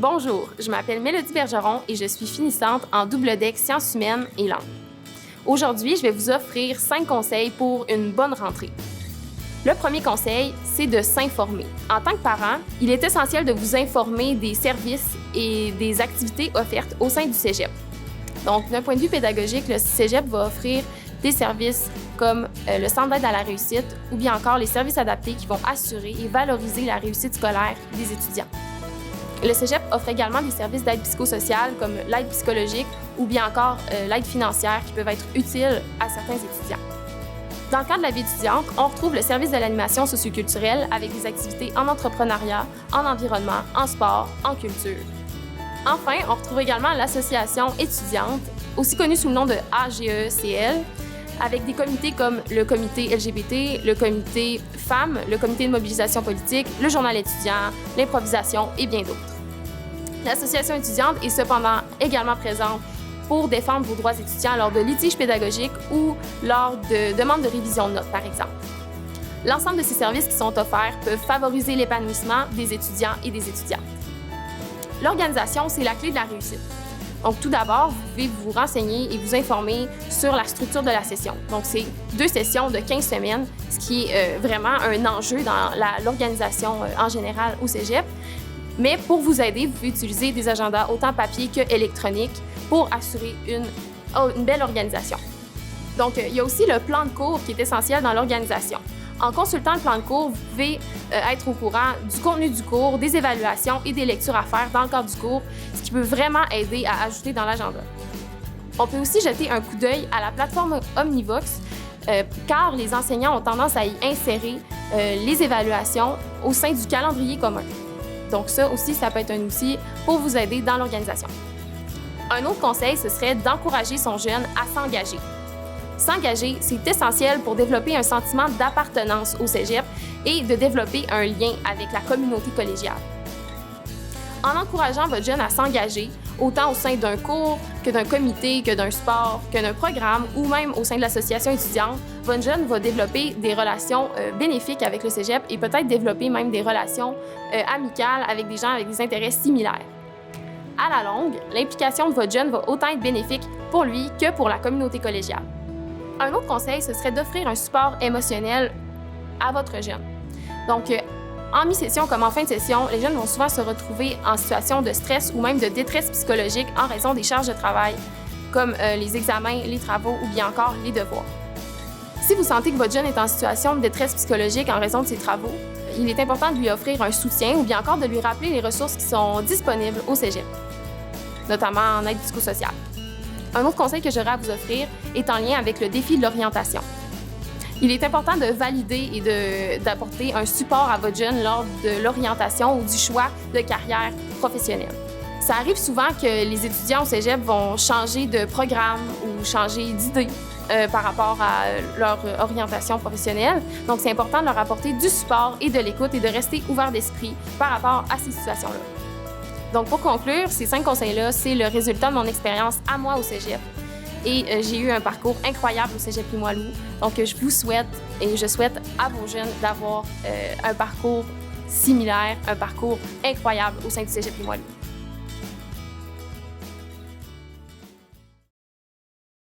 Bonjour, je m'appelle Mélodie Bergeron et je suis finissante en double deck sciences humaines et langues. Aujourd'hui, je vais vous offrir 5 conseils pour une bonne rentrée. Le premier conseil, c'est de s'informer. En tant que parent, il est essentiel de vous informer des services et des activités offertes au sein du cégep. Donc, d'un point de vue pédagogique, le cégep va offrir des services comme le centre d'aide à la réussite ou bien encore les services adaptés qui vont assurer et valoriser la réussite scolaire des étudiants. Le cégep offre également des services d'aide psychosociale comme l'aide psychologique ou bien encore l'aide financière qui peuvent être utiles à certains étudiants. Dans le cadre de la vie étudiante, on retrouve le service de l'animation socioculturelle avec des activités en entrepreneuriat, en environnement, en sport, en culture. Enfin, on retrouve également l'association étudiante, aussi connue sous le nom de AGECL, avec des comités comme le comité LGBT, le comité femmes, le comité de mobilisation politique, le journal étudiant, l'improvisation et bien d'autres. L'association étudiante est cependant également présente pour défendre vos droits étudiants lors de litiges pédagogiques ou lors de demandes de révision de notes, par exemple. L'ensemble de ces services qui sont offerts peuvent favoriser l'épanouissement des étudiants et des étudiantes. L'organisation, c'est la clé de la réussite. Donc, tout d'abord, vous pouvez vous renseigner et vous informer sur la structure de la session. Donc, c'est 2 sessions de 15 semaines, ce qui est vraiment un enjeu dans l'organisation en général au cégep. Mais pour vous aider, vous pouvez utiliser des agendas autant papier qu'électroniques pour assurer une belle organisation. Donc, il y a aussi le plan de cours qui est essentiel dans l'organisation. En consultant le plan de cours, vous pouvez être au courant du contenu du cours, des évaluations et des lectures à faire dans le cadre du cours, ce qui peut vraiment aider à ajouter dans l'agenda. On peut aussi jeter un coup d'œil à la plateforme Omnivox, car les enseignants ont tendance à y insérer les évaluations au sein du calendrier commun. Donc ça aussi, ça peut être un outil pour vous aider dans l'organisation. Un autre conseil, ce serait d'encourager son jeune à s'engager. S'engager, c'est essentiel pour développer un sentiment d'appartenance au cégep et de développer un lien avec la communauté collégiale. En encourageant votre jeune à s'engager, autant au sein d'un cours, que d'un comité, que d'un sport, que d'un programme ou même au sein de l'association étudiante, votre jeune va développer des relations bénéfiques avec le cégep et peut-être développer même des relations amicales avec des gens avec des intérêts similaires. À la longue, l'implication de votre jeune va autant être bénéfique pour lui que pour la communauté collégiale. Un autre conseil, ce serait d'offrir un support émotionnel à votre jeune. Donc, en mi-session comme en fin de session, les jeunes vont souvent se retrouver en situation de stress ou même de détresse psychologique en raison des charges de travail, comme les examens, les travaux ou bien encore les devoirs. Si vous sentez que votre jeune est en situation de détresse psychologique en raison de ses travaux, il est important de lui offrir un soutien ou bien encore de lui rappeler les ressources qui sont disponibles au cégep, notamment en aide psychosociale. Un autre conseil que j'aurais à vous offrir est en lien avec le défi de l'orientation. Il est important de valider et d'apporter un support à votre jeune lors de l'orientation ou du choix de carrière professionnelle. Ça arrive souvent que les étudiants au cégep vont changer de programme ou changer d'idée par rapport à leur orientation professionnelle. Donc, c'est important de leur apporter du support et de l'écoute et de rester ouvert d'esprit par rapport à ces situations-là. Donc, pour conclure, ces 5 conseils-là, c'est le résultat de mon expérience à moi au cégep. Et j'ai eu un parcours incroyable au cégep Limoilou. Donc, je vous souhaite et je souhaite à vos jeunes d'avoir un parcours similaire, un parcours incroyable au sein du cégep Limoilou.